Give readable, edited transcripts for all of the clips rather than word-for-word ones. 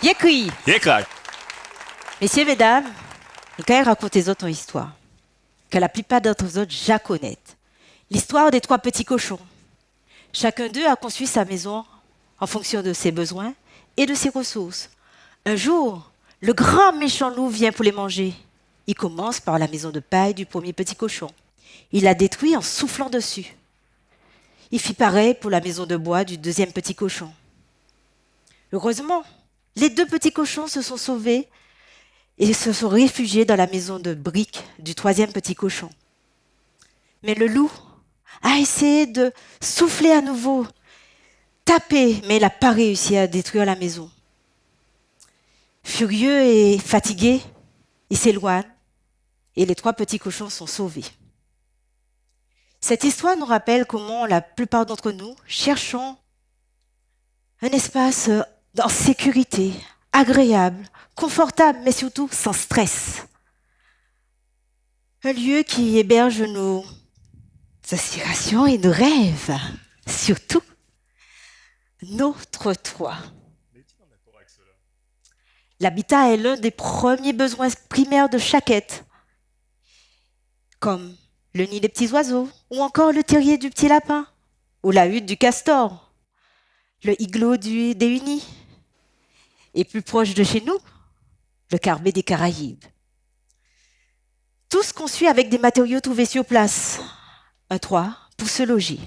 Yécri. Yekrak. Messieurs, mesdames, je vais raconter autres une histoire que la plupart d'entre vous autres déjà connaissent. L'histoire des trois petits cochons. Chacun d'eux a conçu sa maison en fonction de ses besoins et de ses ressources. Un jour, le grand méchant loup vient pour les manger. Il commence par la maison de paille du premier petit cochon. Il la détruit en soufflant dessus. Il fit pareil pour la maison de bois du deuxième petit cochon. Heureusement, les deux petits cochons se sont sauvés et se sont réfugiés dans la maison de briques du troisième petit cochon. Mais le loup a essayé de souffler à nouveau, taper, mais il n'a pas réussi à détruire la maison. Furieux et fatigué, il s'éloigne et les trois petits cochons sont sauvés. Cette histoire nous rappelle comment la plupart d'entre nous cherchons un espace en sécurité, agréable, confortable, mais surtout sans stress. Un lieu qui héberge nos aspirations et nos rêves, surtout notre toit. L'habitat est l'un des premiers besoins primaires de chaque être, comme le nid des petits oiseaux, ou encore le terrier du petit lapin, ou la hutte du castor, le igloo des unis, et plus proche de chez nous, le carbet des Caraïbes. Tous conçus avec des matériaux trouvés sur place, un toit pour se loger.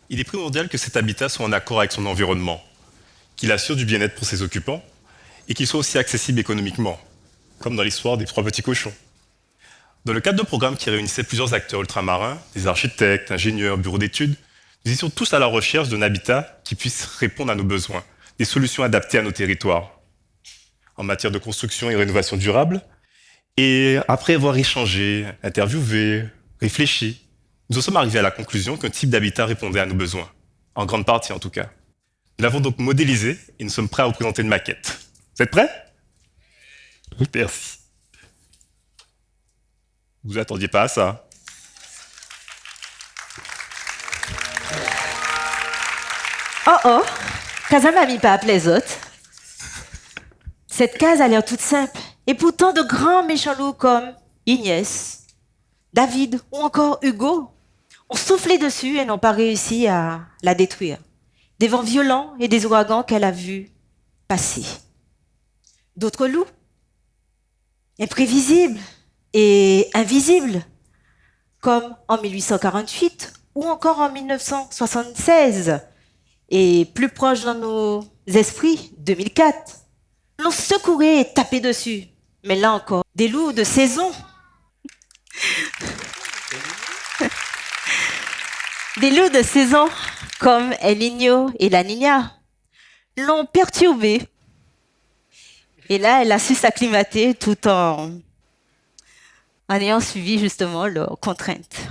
Il est primordial que cet habitat soit en accord avec son environnement, qu'il assure du bien-être pour ses occupants et qu'il soit aussi accessible économiquement, comme dans l'histoire des trois petits cochons. Dans le cadre d'un programme qui réunissait plusieurs acteurs ultramarins, des architectes, ingénieurs, bureaux d'études, nous étions tous à la recherche d'un habitat qui puisse répondre à nos besoins, des solutions adaptées à nos territoires, en matière de construction et rénovation durable. Et après avoir échangé, interviewé, réfléchi, nous en sommes arrivés à la conclusion qu'un type d'habitat répondait à nos besoins, en grande partie en tout cas. Nous l'avons donc modélisé et nous sommes prêts à vous présenter une maquette. Vous êtes prêts? Oui, merci. Vous attendiez pas à ça? Oh, Casa m'a mis pas appelé les autres. Cette case a l'air toute simple, et pourtant de grands méchants loups comme Inès, David ou encore Hugo ont soufflé dessus et n'ont pas réussi à la détruire. Des vents violents et des ouragans qu'elle a vus passer. D'autres loups, imprévisibles et invisibles, comme en 1848 ou encore en 1976, et plus proche dans nos esprits, 2004, l'ont secouré et tapé dessus. Mais là encore, des loups de saison. Des loups de saison, comme El Niño et la Niña, l'ont perturbée. Et là, elle a su s'acclimater tout en ayant suivi justement leurs contraintes.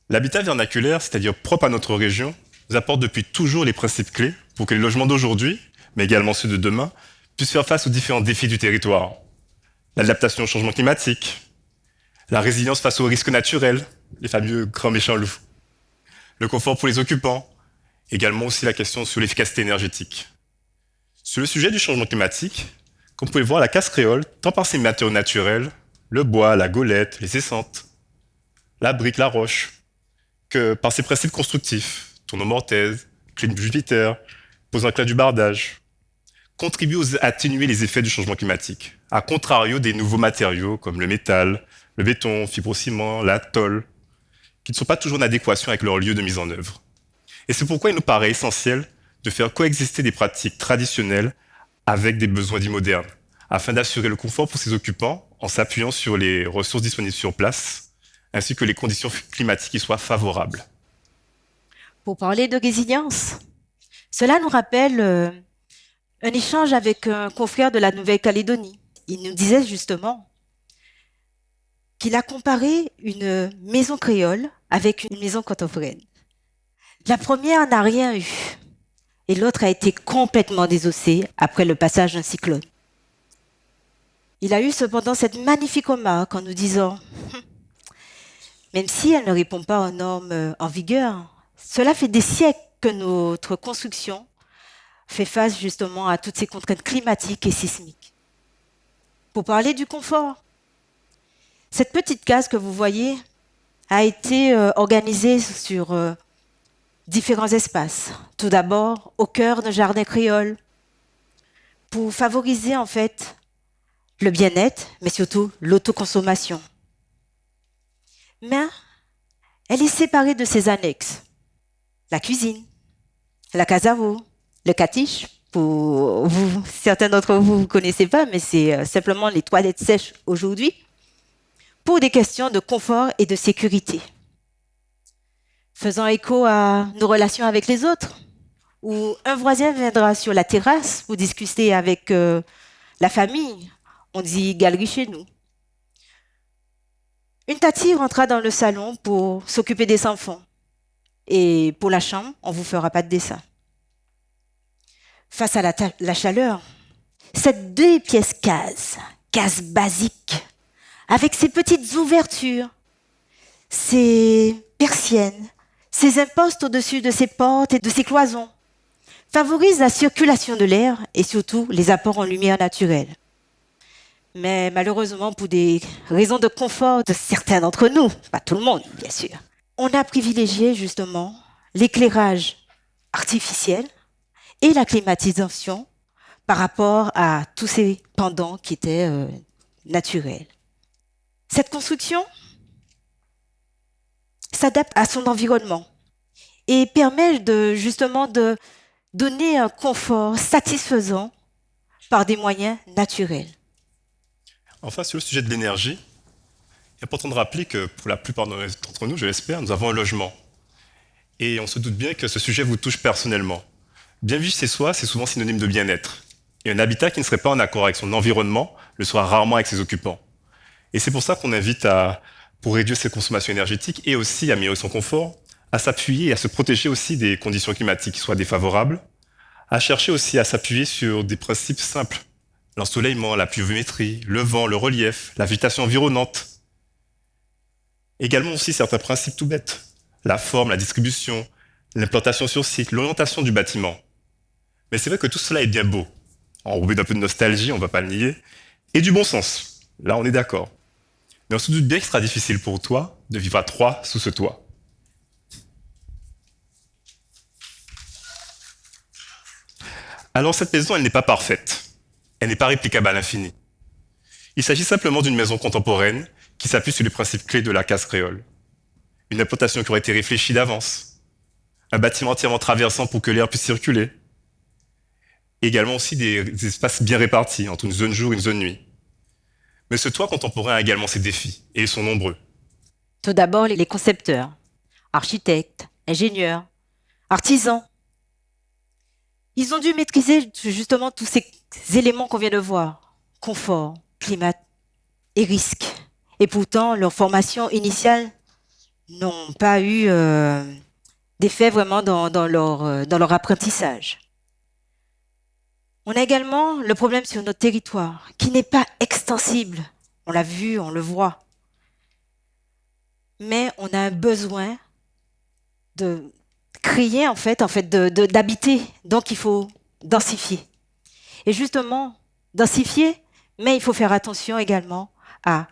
L'habitat vernaculaire, c'est-à-dire propre à notre région, nous apporte depuis toujours les principes clés pour que les logements d'aujourd'hui, mais également ceux de demain, puissent faire face aux différents défis du territoire. L'adaptation au changement climatique, la résilience face aux risques naturels, les fameux grands méchants loups, le confort pour les occupants, également aussi la question sur l'efficacité énergétique. Sur le sujet du changement climatique, comme vous pouvez le voir, la casse créole, tant par ses matériaux naturels, le bois, la gaulette, les essences, la brique, la roche, que par ses principes constructifs, tourneau mortaise, clim Jupiter, pose en clair du bardage, contribue à atténuer les effets du changement climatique, à contrario des nouveaux matériaux comme le métal, le béton, fibrociment, la tôle, qui ne sont pas toujours en adéquation avec leur lieu de mise en œuvre. Et c'est pourquoi il nous paraît essentiel de faire coexister des pratiques traditionnelles avec des besoins dits modernes, afin d'assurer le confort pour ses occupants en s'appuyant sur les ressources disponibles sur place, ainsi que les conditions climatiques qui soient favorables. Pour parler de résilience, cela nous rappelle un échange avec un confrère de la Nouvelle-Calédonie. Il nous disait justement qu'il a comparé une maison créole avec une maison contemporaine. La première n'a rien eu et l'autre a été complètement désossée après le passage d'un cyclone. Il a eu cependant cette magnifique remarque en nous disant « Même si elle ne répond pas aux normes en vigueur, cela fait des siècles que notre construction fait face justement à toutes ces contraintes climatiques et sismiques. Pour parler du confort, cette petite case que vous voyez a été organisée sur différents espaces. Tout d'abord, au cœur d'un jardin créole, pour favoriser en fait le bien-être, mais surtout l'autoconsommation. Mais elle est séparée de ses annexes. La cuisine, la casavo, le catiche, pour vous, certains d'entre vous ne connaissez pas, mais c'est simplement les toilettes sèches aujourd'hui, pour des questions de confort et de sécurité. Faisant écho à nos relations avec les autres, où un voisin viendra sur la terrasse pour discuter avec la famille, on dit galerie chez nous. Une tati rentra dans le salon pour s'occuper des enfants. Et pour la chambre, on ne vous fera pas de dessin. Face à la chaleur, cette 2 pièces case basique, avec ses petites ouvertures, ses persiennes, ses impostes au-dessus de ses portes et de ses cloisons, favorise la circulation de l'air et surtout les apports en lumière naturelle. Mais malheureusement, pour des raisons de confort de certains d'entre nous, pas tout le monde bien sûr, on a privilégié justement l'éclairage artificiel et la climatisation par rapport à tous ces pendants qui étaient naturels. Cette construction s'adapte à son environnement et permet justement de donner un confort satisfaisant par des moyens naturels. Enfin, sur le sujet de l'énergie, il est important de rappeler que pour la plupart d'entre nous, je l'espère, nous avons un logement. Et on se doute bien que ce sujet vous touche personnellement. Bien vivre chez soi, c'est souvent synonyme de bien-être. Et un habitat qui ne serait pas en accord avec son environnement le sera rarement avec ses occupants. Et c'est pour ça qu'on invite pour réduire ses consommations énergétiques et aussi améliorer son confort, à s'appuyer et à se protéger aussi des conditions climatiques qui soient défavorables, à chercher aussi à s'appuyer sur des principes simples. L'ensoleillement, la pluviométrie, le vent, le relief, la végétation environnante. Également aussi certains principes tout bêtes. La forme, la distribution, l'implantation sur site, l'orientation du bâtiment. Mais c'est vrai que tout cela est bien beau. Enrobé d'un peu de nostalgie, on ne va pas le nier, et du bon sens. Là, on est d'accord. Mais on se doute bien qu'il sera difficile pour toi de vivre à 3 sous ce toit. Alors cette maison, elle n'est pas parfaite. Elle n'est pas réplicable à l'infini. Il s'agit simplement d'une maison contemporaine qui s'appuie sur les principes clés de la case créole. Une implantation qui aurait été réfléchie d'avance. Un bâtiment entièrement traversant pour que l'air puisse circuler. Également aussi des espaces bien répartis entre une zone jour et une zone nuit. Mais ce toit contemporain a également ses défis, et ils sont nombreux. Tout d'abord, les concepteurs, architectes, ingénieurs, artisans. Ils ont dû maîtriser justement tous ces éléments qu'on vient de voir. Confort, climat et risque. Et pourtant, leur formation initiale n'ont pas eu d'effet vraiment dans leur apprentissage. On a également le problème sur notre territoire, qui n'est pas extensible. On l'a vu, on le voit. Mais on a un besoin de créer, d'habiter. Donc, il faut densifier. Et justement, densifier, mais il faut faire attention également à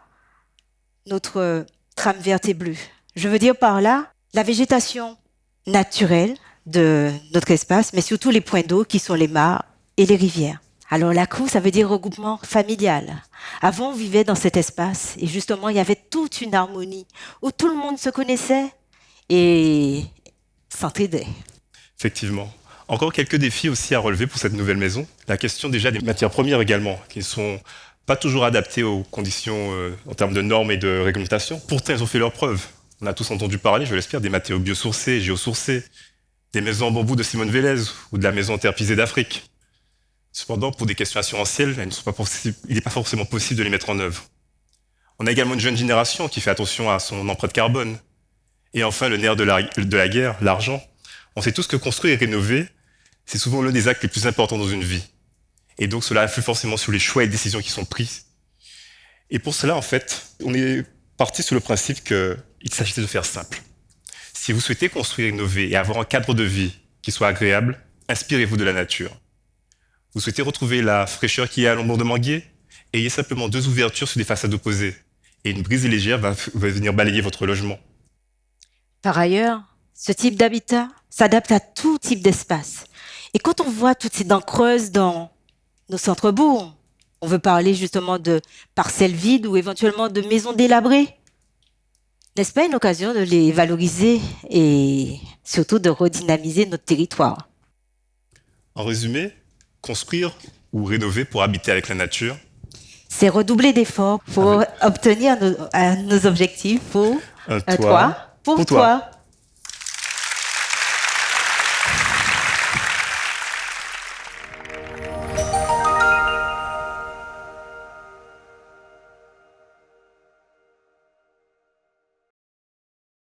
notre trame verte et bleue. Je veux dire par là, la végétation naturelle de notre espace, mais surtout les points d'eau qui sont les mares et les rivières. Alors la CRU, ça veut dire regroupement familial. Avant, on vivait dans cet espace et justement, il y avait toute une harmonie où tout le monde se connaissait et s'entraidait. Effectivement. Encore quelques défis aussi à relever pour cette nouvelle maison. La question déjà des matières premières également, qui ne sont pas toujours adaptées aux conditions en termes de normes et de réglementation. Pourtant, elles ont fait leurs preuves. On a tous entendu parler, je l'espère, des matériaux biosourcés, géosourcés, des maisons en bambou de Simone Vélez ou de la maison en terre pisée d'Afrique. Cependant, pour des questions assurantielles, il n'est pas forcément possible de les mettre en œuvre. On a également une jeune génération qui fait attention à son empreinte carbone. Et enfin, le nerf de la guerre, l'argent. On sait tous que construire et rénover, c'est souvent l'un des actes les plus importants dans une vie. Et donc, cela influe forcément sur les choix et décisions qui sont prises. Et pour cela, en fait, on est parti sur le principe qu'il s'agissait de faire simple. Si vous souhaitez construire, rénover et avoir un cadre de vie qui soit agréable, inspirez-vous de la nature. Vous souhaitez retrouver la fraîcheur qui est à l'ombre de manguier? Ayez simplement 2 ouvertures sur des façades opposées. Et une brise légère va venir balayer votre logement. Par ailleurs, ce type d'habitat s'adapte à tout type d'espace. Et quand on voit toutes ces dents creuses dans nos centres-bourgs, on veut parler justement de parcelles vides ou éventuellement de maisons délabrées. N'est-ce pas une occasion de les valoriser et surtout de redynamiser notre territoire? En résumé, construire ou rénover pour habiter avec la nature. C'est redoubler d'efforts pour obtenir nos objectifs pour Un un toit toit pour pour toi. toi.